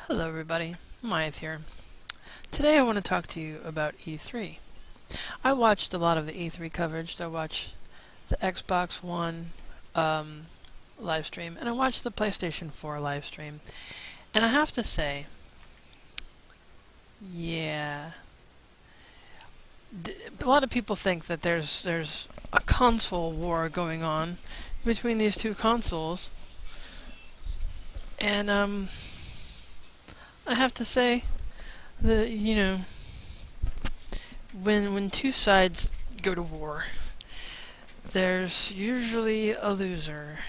Hello everybody, Myeth here. Today I want to talk to you about E3. I watched a lot of the E3 coverage. I watched the Xbox One live stream, and I watched the PlayStation 4 live stream. And I have to say, yeah, a lot of people think that there's a console war going on between these two consoles, and I have to say that when two sides go to war, there's usually a loser,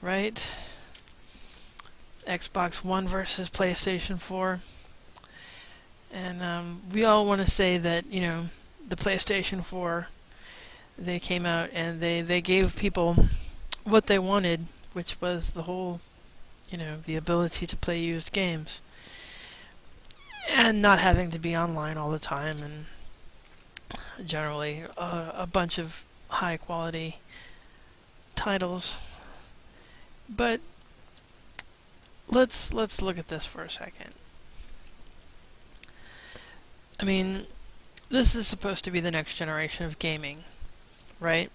right? Xbox One versus PlayStation 4. And we all want to say that, the PlayStation 4, they came out and they gave people what they wanted, which was the whole, the ability to play used games. And not having to be online all the time, and generally a bunch of high quality titles. But let's look at this for a second. I mean, this is supposed to be the next generation of gaming, right?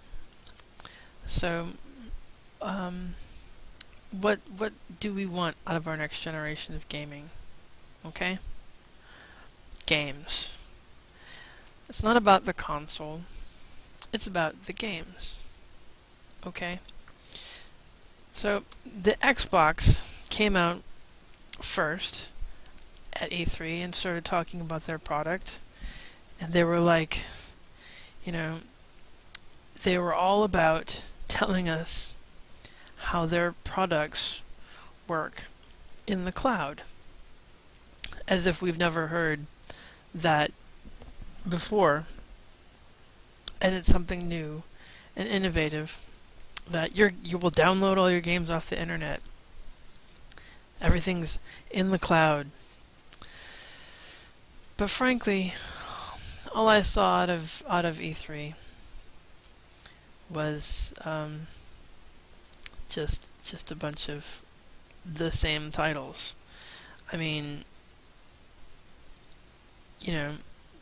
So, what do we want out of our next generation of gaming? Okay? Games. It's not about the console. It's about the games. Okay? So, the Xbox came out first at E3 and started talking about their product. And they were like, they were all about telling us how their products work in the cloud. As if we've never heard that before. And it's something new and innovative, that you will download all your games off the internet. Everything's in the cloud. But frankly, all I saw out of E3 was just a bunch of the same titles. I mean,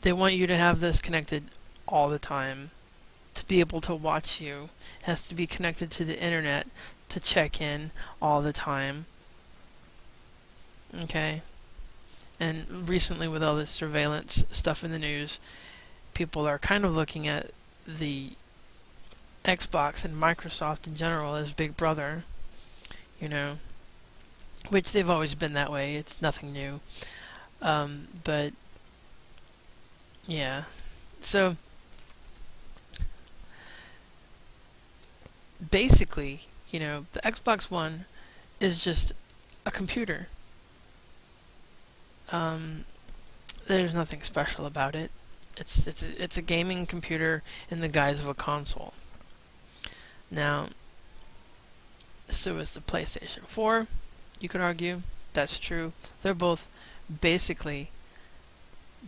they want you to have this connected all the time. To be able to watch you, it has to be connected to the internet to check in all the time. Okay? And recently, with all this surveillance stuff in the news, people are kind of looking at the Xbox and Microsoft in general as Big Brother, which they've always been that way. It's nothing new. But yeah, so basically, the Xbox One is just a computer. There's nothing special about it. It's a gaming computer in the guise of a console. Now, so is the PlayStation 4. You could argue that's true. They're both basically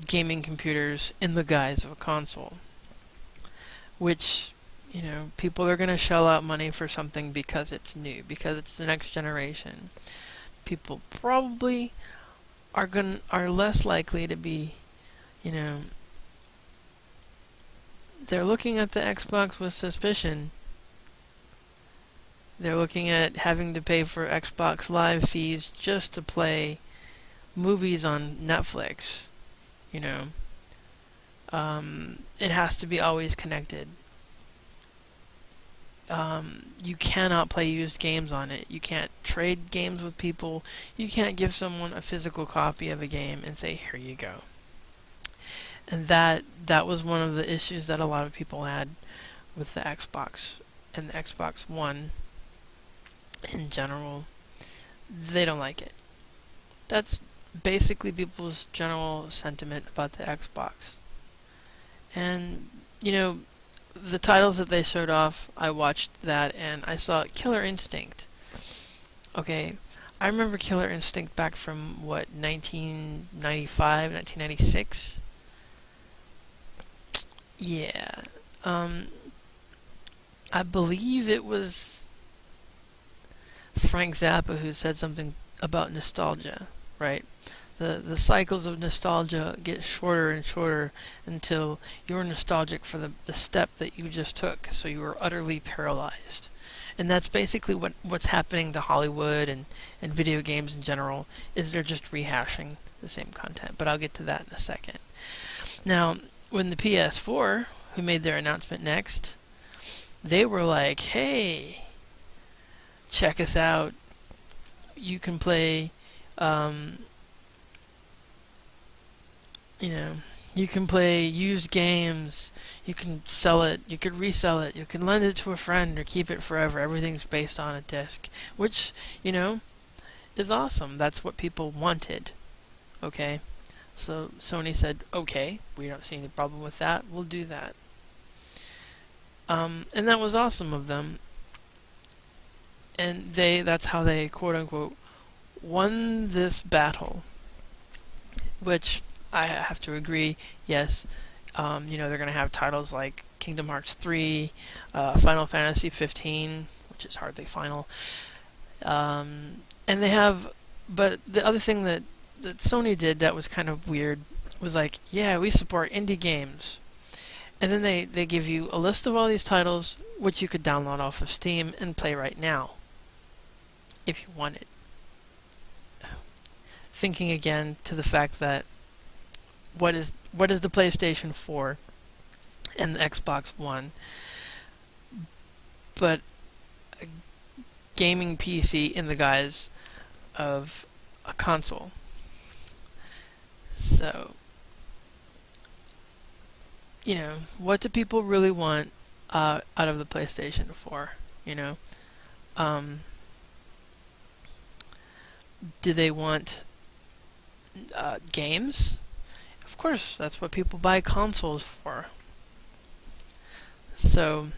gaming computers in the guise of a console, which people are going to shell out money for something because it's new, because it's the next generation. People probably are less likely to be, they're looking at the Xbox with suspicion. They're looking at having to pay for Xbox Live fees just to play movies on Netflix. It has to be always connected. You cannot play used games on it. You can't trade games with people. You can't give someone a physical copy of a game and say, here you go. And that was one of the issues that a lot of people had with the Xbox and the Xbox One in general. They don't like it. That's basically people's general sentiment about the Xbox. And, the titles that they showed off, I watched that and I saw Killer Instinct. Okay, I remember Killer Instinct back from, 1995, 1996? Yeah. I believe it was Frank Zappa who said something about nostalgia. right? The cycles of nostalgia get shorter and shorter until you're nostalgic for the step that you just took, so you were utterly paralyzed. And that's basically what's happening to Hollywood and video games in general, is they're just rehashing the same content. But I'll get to that in a second. Now, when the PS4, who made their announcement next, they were like, hey, check us out. You can play, you can play used games. You can sell it. You could resell it. You can lend it to a friend or keep it forever. Everything's based on a disc, which, is awesome. That's what people wanted. Okay? So Sony said, okay, we don't see any problem with that. We'll do that. And that was awesome of them. And that's how they, quote unquote, won this battle. Which I have to agree, yes, they're going to have titles like Kingdom Hearts 3, Final Fantasy 15, which is hardly final. And they have, but the other thing that Sony did that was kind of weird was like, yeah, we support indie games. And then they give you a list of all these titles, which you could download off of Steam and play right now, if you wanted. Thinking again to the fact that what is the PlayStation 4 and the Xbox One but a gaming PC in the guise of a console. So, what do people really want out of the PlayStation 4? Do they want games? Of course, that's what people buy consoles for. So,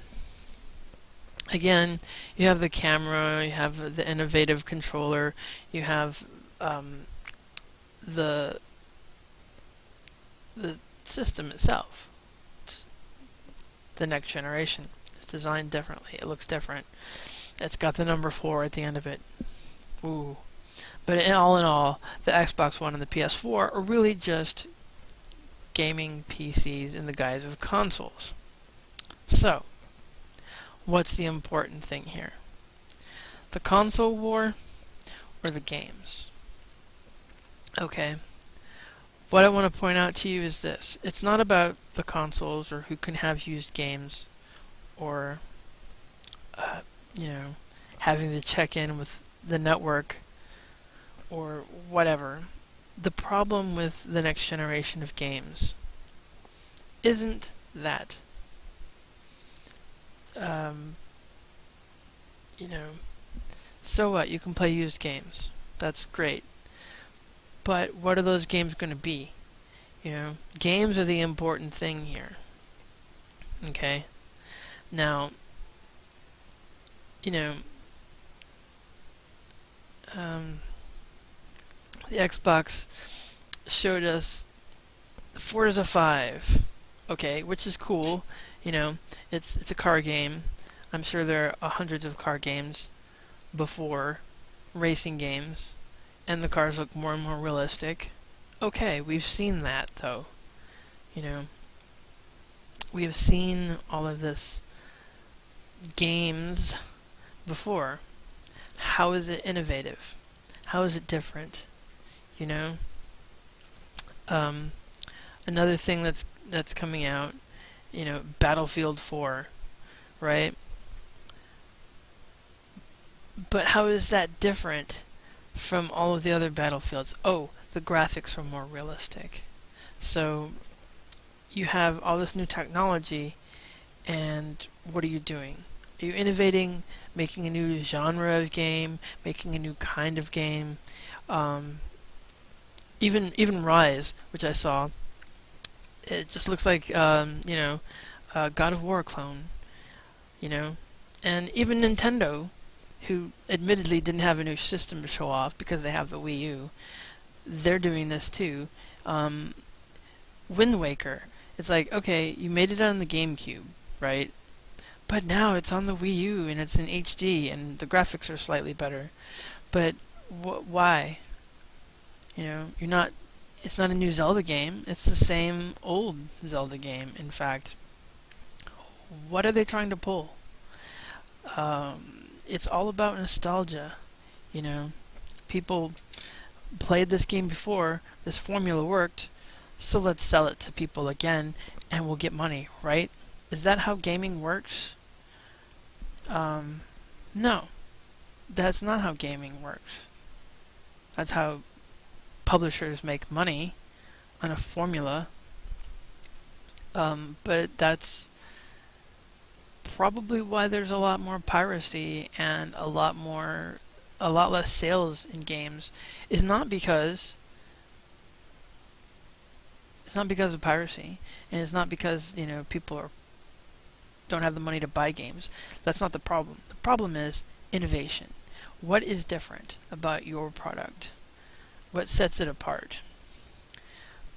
again, you have the camera, you have the innovative controller, you have the system itself. It's the next generation. It's designed differently. It looks different. It's got the number 4 at the end of it. Ooh. But in all, the Xbox One and the PS4 are really just gaming PCs in the guise of consoles. So, what's the important thing here? The console war or the games? Okay. What I want to point out to you is this. It's not about the consoles or who can have used games or, having to check in with the network or whatever. The problem with the next generation of games isn't that. So what? You can play used games. That's great. But what are those games going to be? Games are the important thing here. Okay? Now, the Xbox showed us Forza 5, okay, which is cool. It's a car game. I'm sure there are hundreds of car games before racing games, and the cars look more and more realistic. Okay, we've seen that though. We have seen all of this games before. How is it innovative? How is it different? Another thing that's coming out, Battlefield 4, right? But how is that different from all of the other Battlefields? Oh, the graphics are more realistic. So you have all this new technology, and what are you doing? Are you innovating, making a new genre of game, making a new kind of game? Even Rise, which I saw, it just looks like a God of War clone, and even Nintendo, who admittedly didn't have a new system to show off because they have the Wii U, they're doing this too. Wind Waker, it's like, okay, you made it on the GameCube, right? But now it's on the Wii U and it's in HD and the graphics are slightly better. But why? You're not. It's not a new Zelda game. It's the same old Zelda game. In fact, what are they trying to pull? It's all about nostalgia. You know, people played this game before. This formula worked, so let's sell it to people again, and we'll get money. Right? Is that how gaming works? No, that's not how gaming works. That's how publishers make money on a formula. But that's probably why there's a lot more piracy and a lot less sales in games. Is not because It's not because of piracy, and it's not because people don't have the money to buy games. That's not the problem. The problem is innovation. What is different about your product? What sets it apart?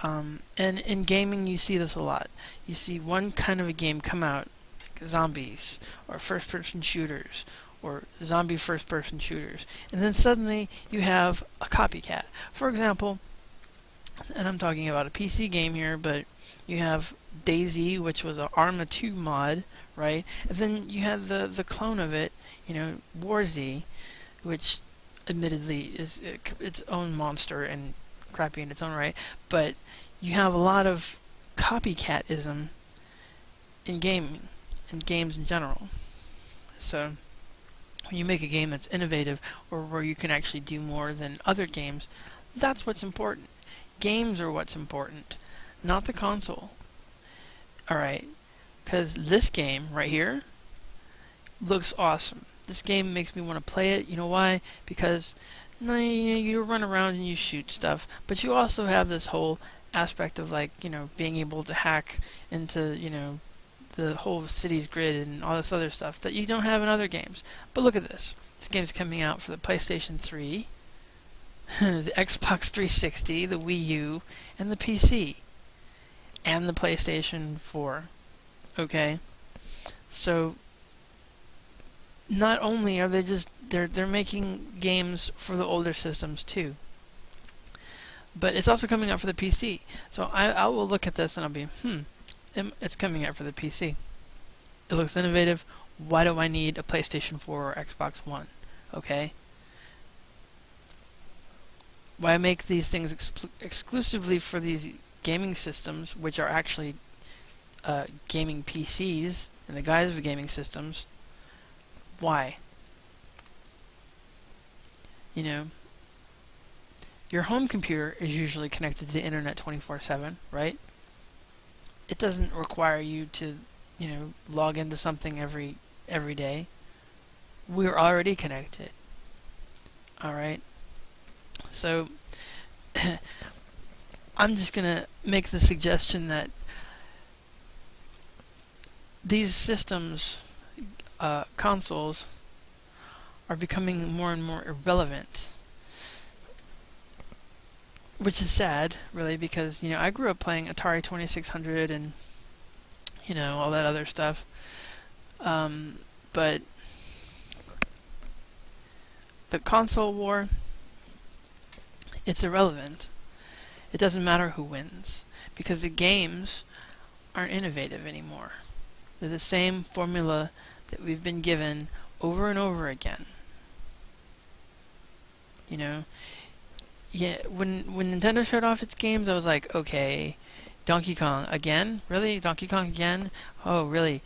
And in gaming, you see this a lot. You see one kind of a game come out, like zombies, or first-person shooters, or zombie first-person shooters, and then suddenly you have a copycat. For example, and I'm talking about a PC game here, but you have DayZ, which was an Arma 2 mod, right? And then you have the clone of it, WarZ, which admittedly is its own monster and crappy in its own right, but you have a lot of copycatism in gaming, and games in general. So when you make a game that's innovative, or where you can actually do more than other games, that's what's important. Games are what's important, not the console. Alright, because this game right here looks awesome. This game makes me want to play it. You know why? Because you run around and you shoot stuff, but you also have this whole aspect of being able to hack into the whole city's grid and all this other stuff that you don't have in other games. But look at this. This game's coming out for the PlayStation 3, the Xbox 360, the Wii U, and the PC, and the PlayStation 4. Okay? So not only are they're making games for the older systems too, but it's also coming out for the PC. So I will look at this and I'll be, it's coming out for the PC. It looks innovative. Why do I need a PlayStation 4 or Xbox One? Okay? Why make these things exclusively for these gaming systems, which are actually gaming PCs in the guise of gaming systems? Why? Your home computer is usually connected to the internet 24/7, right? It doesn't require you to, log into something every day. We're already connected. All right. So I'm just gonna make the suggestion that these systems, consoles, are becoming more and more irrelevant, which is sad, really, because I grew up playing Atari 2600 and all that other stuff, but the console war, it's irrelevant. It doesn't matter who wins, because the games aren't innovative anymore. They're the same formula that we've been given over and over again. Yeah, when Nintendo showed off its games, I was like, okay, Donkey Kong again? Really? Donkey Kong again? Oh, really?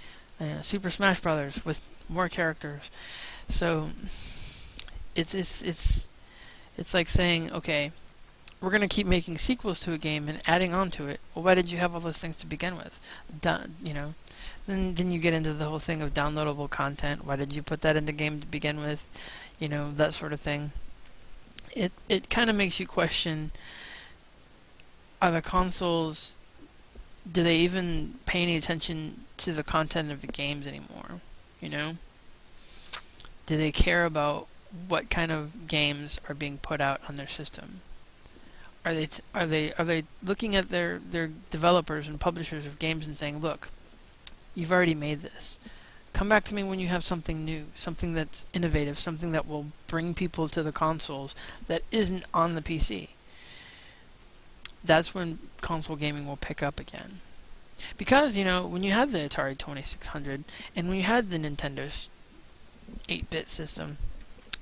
Super Smash Brothers with more characters. So it's like saying, okay, we're going to keep making sequels to a game and adding on to it. Well, why did you have all those things to begin with? Then you get into the whole thing of downloadable content. Why did you put that in the game to begin with? That sort of thing. It kind of makes you question, are the consoles, do they even pay any attention to the content of the games anymore? Do they care about what kind of games are being put out on their system? Are they looking at their developers and publishers of games and saying, look, you've already made this. Come back to me when you have something new, something that's innovative, something that will bring people to the consoles that isn't on the PC. that's when console gaming will pick up again. Because, when you had the Atari 2600 and when you had the Nintendo's 8-bit system,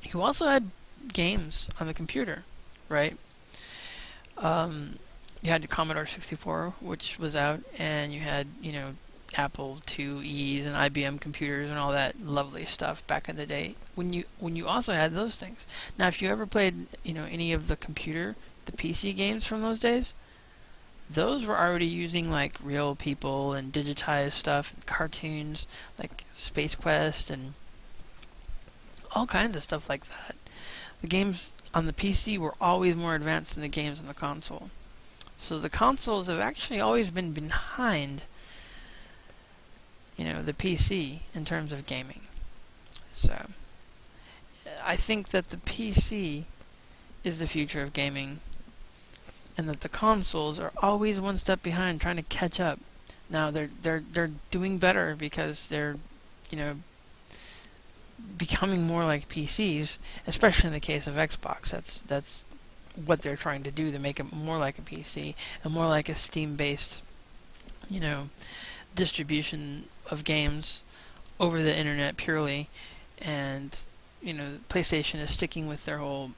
you also had games on the computer, right? You had the Commodore 64, which was out, and you had, Apple IIe's and IBM computers and all that lovely stuff back in the day. When you also had those things. Now, if you ever played, any of the PC games from those days, those were already using like real people and digitized stuff, and cartoons like Space Quest and all kinds of stuff like that. The games on the PC were always more advanced than the games on the console. So the consoles have actually always been behind, the PC in terms of gaming. So I think that the PC is the future of gaming, and that the consoles are always one step behind, trying to catch up. Now they're doing better because they're, becoming more like PCs, especially in the case of Xbox. That's what they're trying to do, to make it more like a PC and more like a Steam-based, distribution of games over the internet purely. And PlayStation is sticking with their whole,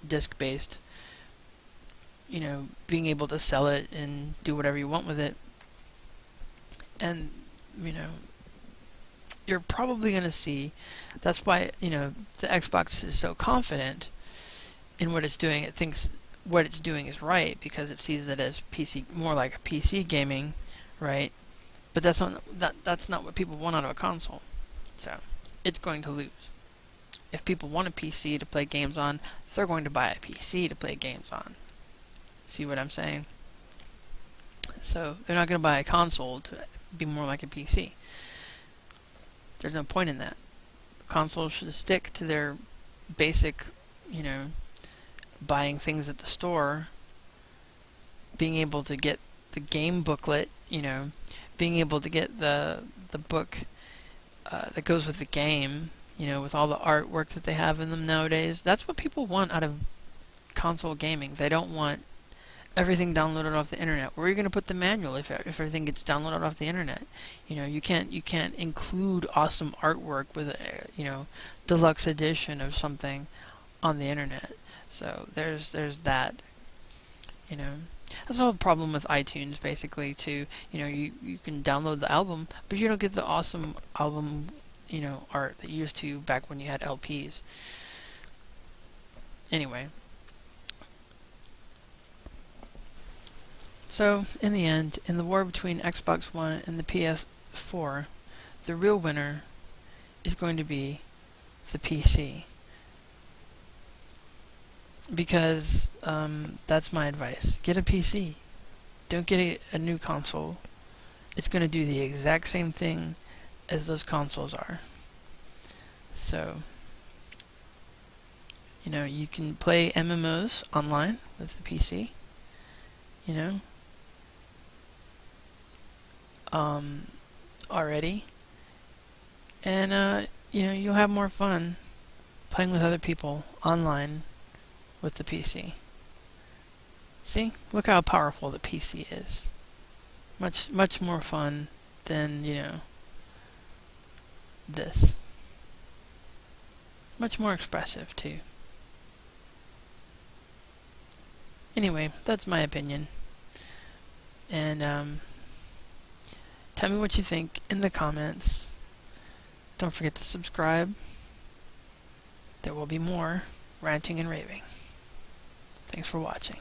disc-based, being able to sell it and do whatever you want with it. And you're probably going to see, that's why, the Xbox is so confident in what it's doing. It thinks what it's doing is right because it sees it as PC, more like PC gaming, right? But that's not what people want out of a console. So it's going to lose. If people want a PC to play games on, they're going to buy a PC to play games on. See what I'm saying? So they're not going to buy a console to be more like a PC. There's no point in that. Consoles should stick to their basic, buying things at the store, being able to get the game booklet, being able to get the book that goes with the game, with all the artwork that they have in them nowadays. That's what people want out of console gaming. They don't want everything downloaded off the internet. Where are you going to put the manual if everything gets downloaded off the internet? You can't include awesome artwork with a deluxe edition of something on the internet. So there's that. That's the whole problem with iTunes, basically. Too, you can download the album, but you don't get the awesome album, art that you used to back when you had LPs. Anyway. So, in the end, in the war between Xbox One and the PS4, the real winner is going to be the PC. Because that's my advice. Get a PC. Don't get a new console. It's going to do the exact same thing as those consoles are. So, you can play MMOs online with the PC. Already. And, you'll have more fun playing with other people online with the PC. See? Look how powerful the PC is. Much more fun than, this. Much more expressive, too. Anyway, that's my opinion. And, tell me what you think in the comments. Don't forget to subscribe. There will be more ranting and raving. Thanks for watching.